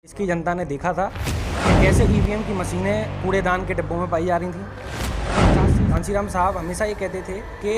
इसकी जनता ने देखा था कि कैसे ईवीएम की मशीनें कूड़ेदान के डिब्बों में पाई जा रही थी। घासीराम साहब हमेशा ये कहते थे कि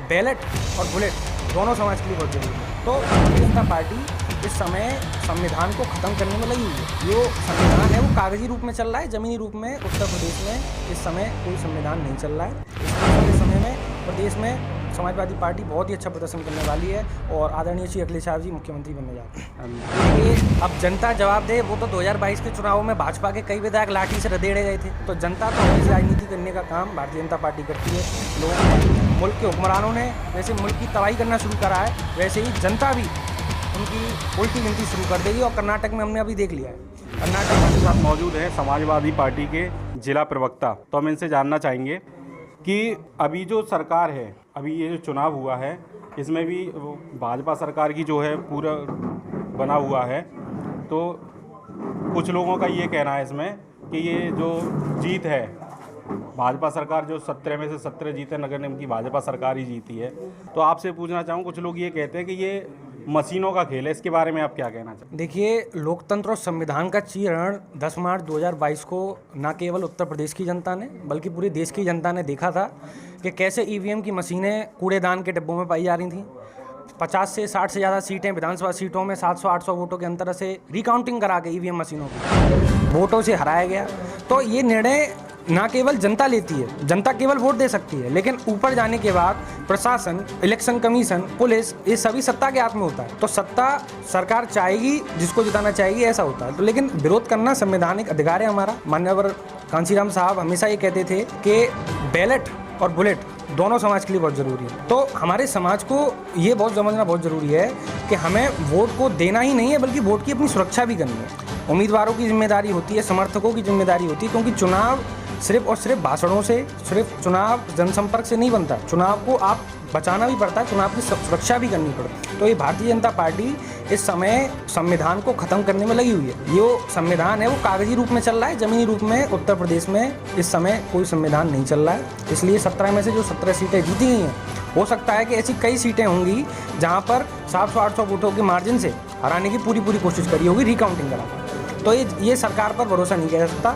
बैलेट और बुलेट दोनों समाज के लिए बहुत जरूरी है। तो भारतीय जनता पार्टी इस समय संविधान को ख़त्म करने में लगी हुई है। जो संविधान है वो कागजी रूप में चल रहा है, ज़मीनी रूप में उत्तर प्रदेश में इस समय कोई संविधान नहीं चल रहा है। इस समय में प्रदेश में समाजवादी पार्टी बहुत ही अच्छा प्रदर्शन करने वाली है और आदरणीय श्री अखिलेश यादव जी मुख्यमंत्री बनने जा रहे हैं। देखिए, अब जनता जवाब दे। वो तो 2022 के चुनावों में भाजपा के कई विधायक लाठी से रदेड़े गए थे। तो जनता तो हमेशा राजनीति करने का काम भारतीय जनता पार्टी करती है। लोगों मुल्क के हुक्मरानों ने जैसे मुल्क की तबाही करना शुरू करा है, वैसे ही जनता भी उनकी उल्टी गिनती शुरू कर देगी। और कर्नाटक में हमने अभी देख लिया है। कर्नाटक हमारे साथ मौजूद है समाजवादी पार्टी के जिला प्रवक्ता। तो हम इनसे जानना चाहेंगे कि अभी जो सरकार है, अभी ये जो चुनाव हुआ है, इसमें भी भाजपा सरकार की जो है पूरा बना हुआ है। तो कुछ लोगों का ये कहना है इसमें कि ये जो जीत है, भाजपा सरकार जो 17 में से 17 जीते नगर निगम की भाजपा सरकार ही जीती है। तो आपसे पूछना चाहूँ, कुछ लोग ये कहते हैं कि ये मशीनों का खेल है, इसके बारे में आप क्या कहना चाहते हैं? देखिए, लोकतंत्र और संविधान का चीरण 10 मार्च 2022 को न केवल उत्तर प्रदेश की जनता ने बल्कि पूरे देश की जनता ने देखा था कि कैसे ईवीएम की मशीनें कूड़ेदान के डिब्बों में पाई जा रही थीं। 50 से 60 से ज़्यादा सीटें विधानसभा सीटों में 700-800 वोटों के अंतर से रिकाउंटिंग करा के ईवीएम मशीनों की वोटों से हराया गया। तो ये निर्णय ना केवल जनता लेती है, जनता केवल वोट दे सकती है, लेकिन ऊपर जाने के बाद प्रशासन, इलेक्शन कमीशन, पुलिस, ये सभी सत्ता के हाथ में होता है। तो सत्ता सरकार चाहेगी, जिसको जिताना चाहेगी, ऐसा होता है। तो लेकिन विरोध करना संवैधानिक अधिकार है हमारा। माननीय घासीराम साहब हमेशा ये कहते थे कि बैलेट और बुलेट दोनों समाज के लिए बहुत ज़रूरी है। तो हमारे समाज को ये बहुत समझना बहुत ज़रूरी है कि हमें वोट को देना ही नहीं है, बल्कि वोट की अपनी सुरक्षा भी करनी है। उम्मीदवारों की जिम्मेदारी होती है, समर्थकों की जिम्मेदारी होती है, क्योंकि चुनाव सिर्फ और सिर्फ भाषणों से, सिर्फ चुनाव जनसंपर्क से नहीं बनता। चुनाव को आप बचाना भी पड़ता है, चुनाव की सुरक्षा भी करनी पड़ती है। तो ये भारतीय जनता पार्टी इस समय संविधान को ख़त्म करने में लगी हुई है। जो संविधान है वो कागजी रूप में चल रहा है, ज़मीनी रूप में उत्तर प्रदेश में इस समय कोई संविधान नहीं चल रहा है। इसलिए 17 में से जो 17 सीटें जीती गई हैं, हो सकता है कि ऐसी कई सीटें होंगी जहाँ पर 700-800 वोटों के मार्जिन से हराने की पूरी कोशिश करी होगी रिकाउंटिंग करा। तो ये सरकार पर भरोसा नहीं किया जा सकता।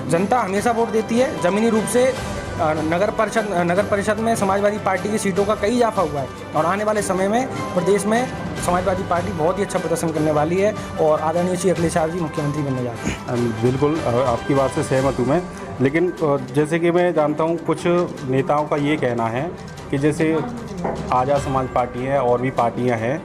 जनता हमेशा वोट देती है ज़मीनी रूप से। नगर परिषद में समाजवादी पार्टी की सीटों का कई इजाफा हुआ है और आने वाले समय में प्रदेश में समाजवादी पार्टी बहुत ही अच्छा प्रदर्शन करने वाली है और आदरणीय श्री अखिलेश यादव जी मुख्यमंत्री बनने जा रहे हैं। बिल्कुल आपकी बात से सहमत हूँ मैं, लेकिन जैसे कि मैं जानता हूँ कुछ नेताओं का ये कहना है कि जैसे आज़ाद समाज पार्टी है और भी पार्टियाँ हैं,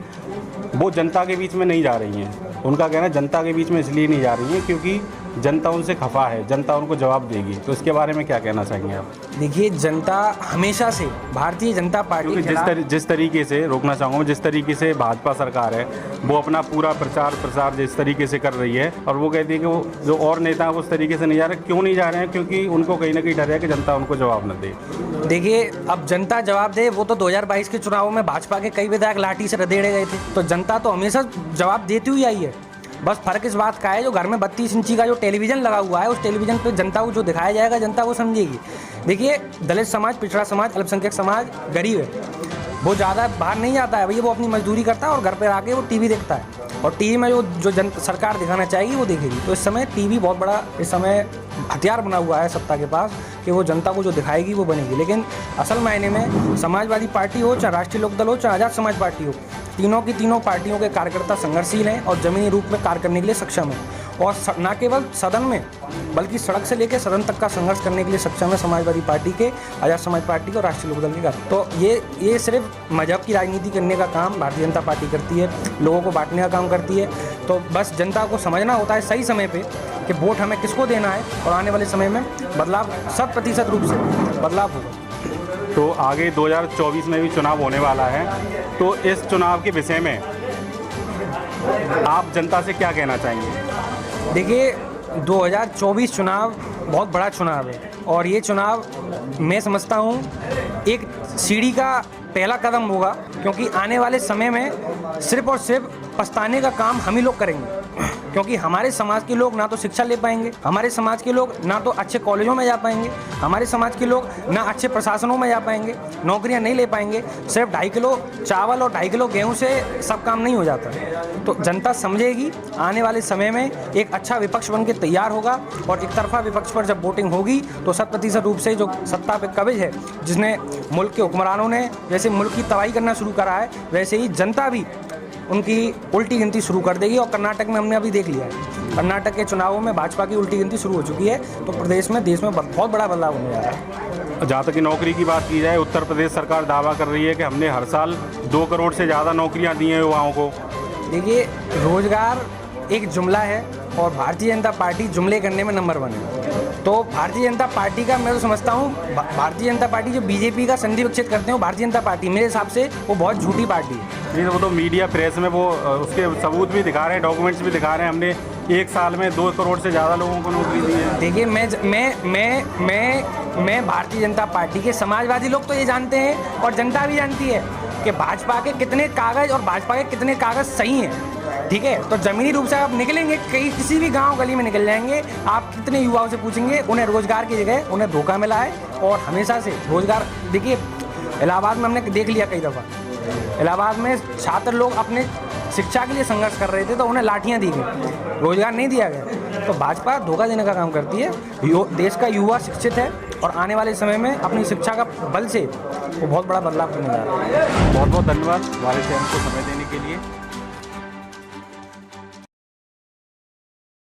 वो जनता के बीच में नहीं जा रही हैं। उनका कहना है जनता के बीच में इसलिए नहीं जा रही है क्योंकि जनता उनसे खफा है, जनता उनको जवाब देगी। तो इसके बारे में क्या कहना चाहेंगे आप? देखिए, जनता हमेशा से भारतीय जनता पार्टी जिस तरीके से रोकना चाहूँगा, जिस तरीके से भाजपा सरकार है वो अपना पूरा प्रचार जिस तरीके से कर रही है, और वो कहती है कि वो जो और नेता हैं वो उस तरीके से नहीं जा रहे। क्यों नहीं जा रहे हैं? क्योंकि उनको कहीं ना कहीं डर है कि जनता उनको जवाब न दे। देखिए, अब जनता जवाब दे। वो तो 2022 के चुनावों में भाजपा के कई विधायक लाठी से रदेड़े गए थे। तो जनता तो हमेशा जवाब देती हुई आई है। बस फर्क इस बात का है, जो घर में 32 इंची का जो टेलीविज़न लगा हुआ है, उस टेलीविज़न पे जनता को जो दिखाया जाएगा, जनता वो समझेगी। देखिए, दलित समाज, पिछड़ा समाज, अल्पसंख्यक समाज, गरीब है, वो ज़्यादा बाहर नहीं जाता है भैया। वो अपनी मजदूरी करता है और घर पर आके वो टीवी देखता है, और टीवी में जो सरकार दिखाना चाहेगी वो देखेगी। तो इस समय टीवी बहुत बड़ा इस समय हथियार बना हुआ है सत्ता के पास कि वो जनता को जो दिखाएगी वो बनेगी। लेकिन असल मायने में समाजवादी पार्टी हो, चाहे राष्ट्रीय लोकदल हो, चाहे आज़ाद समाज पार्टी हो, तीनों की तीनों पार्टियों के कार्यकर्ता संघर्षशील हैं और ज़मीनी रूप में कार्य करने के लिए सक्षम हैं। और न केवल सदन में बल्कि सड़क से लेकर सदन तक का संघर्ष करने के लिए सक्षम है समाजवादी पार्टी के, आज़ाद समाज पार्टी के और राष्ट्रीय लोकदल के। तो ये सिर्फ मजहब की राजनीति करने का काम भारतीय जनता पार्टी करती है, लोगों को बांटने का काम करती है। तो बस जनता को समझना होता है सही समय पे कि वोट हमें किसको देना है, और आने वाले समय में बदलाव 100% रूप से बदलाव होगा। तो आगे 2024 में भी चुनाव होने वाला है, तो इस चुनाव के विषय में आप जनता से क्या कहना चाहेंगे? देखिए, 2024 चुनाव बहुत बड़ा चुनाव है और ये चुनाव मैं समझता हूँ एक सीढ़ी का पहला कदम होगा, क्योंकि आने वाले समय में सिर्फ और सिर्फ पछताने का काम हम ही लोग करेंगे। क्योंकि हमारे समाज के लोग ना तो शिक्षा ले पाएंगे, हमारे समाज के लोग ना तो अच्छे कॉलेजों में जा पाएंगे, हमारे समाज के लोग ना अच्छे प्रशासनों में जा पाएंगे, नौकरियां नहीं ले पाएंगे। सिर्फ 2.5 किलो चावल और 2.5 किलो गेहूं से सब काम नहीं हो जाता। तो जनता समझेगी, आने वाले समय में एक अच्छा विपक्ष बन के तैयार होगा और एक तरफा विपक्ष पर जब वोटिंग होगी तो 100% रूप से जो सत्ता पे कब्ज है, जिसने मुल्क के हुक्मरानों ने जैसे मुल्क की तबाही करना शुरू करा है, वैसे ही जनता भी उनकी उल्टी गिनती शुरू कर देगी। और कर्नाटक में हमने अभी देख लिया है, कर्नाटक के चुनावों में भाजपा की उल्टी गिनती शुरू हो चुकी है। तो प्रदेश में, देश में बहुत बड़ा बदलाव होने जा रहा है। जहाँ तक कि नौकरी की बात की जाए, उत्तर प्रदेश सरकार दावा कर रही है कि हमने हर साल 2 करोड़ से ज़्यादा नौकरियाँ दी हैं युवाओं को। देखिए, रोजगार एक जुमला है और भारतीय जनता पार्टी जुमले करने में नंबर 1 है। तो भारतीय जनता पार्टी का मैं तो समझता हूँ, भारतीय जनता पार्टी जो बीजेपी का संधि विच्छेद करते हैं, वो भारतीय जनता पार्टी मेरे हिसाब से वो बहुत झूठी पार्टी है। नहीं, वो तो मीडिया प्रेस में वो उसके सबूत भी दिखा रहे हैं, डॉक्यूमेंट्स भी दिखा रहे हैं, हमने 1 साल में 2 करोड़ से ज़्यादा लोगों को नौकरी दी है। देखिए, मैं भारतीय जनता पार्टी के समाजवादी लोग तो ये जानते हैं और जनता भी जानती है कि भाजपा के कितने कागज और भाजपा के कितने कागज सही हैं। ठीक है, तो ज़मीनी रूप से आप निकलेंगे, किसी भी गांव गली में निकल जाएंगे, आप कितने युवाओं से पूछेंगे, उन्हें रोजगार की जगह उन्हें धोखा मिला है। और हमेशा से रोजगार, देखिए इलाहाबाद में हमने देख लिया कई दफ़ा, इलाहाबाद में छात्र लोग अपने शिक्षा के लिए संघर्ष कर रहे थे तो उन्हें लाठियां दी गई, रोजगार नहीं दिया गया। तो भाजपा धोखा देने का काम करती है। देश का युवा शिक्षित है और आने वाले समय में अपनी शिक्षा का बल से वो बहुत बड़ा बदलाव करने जा रहा है। बहुत बहुत धन्यवाद हमारे चैनल को समय देने के लिए।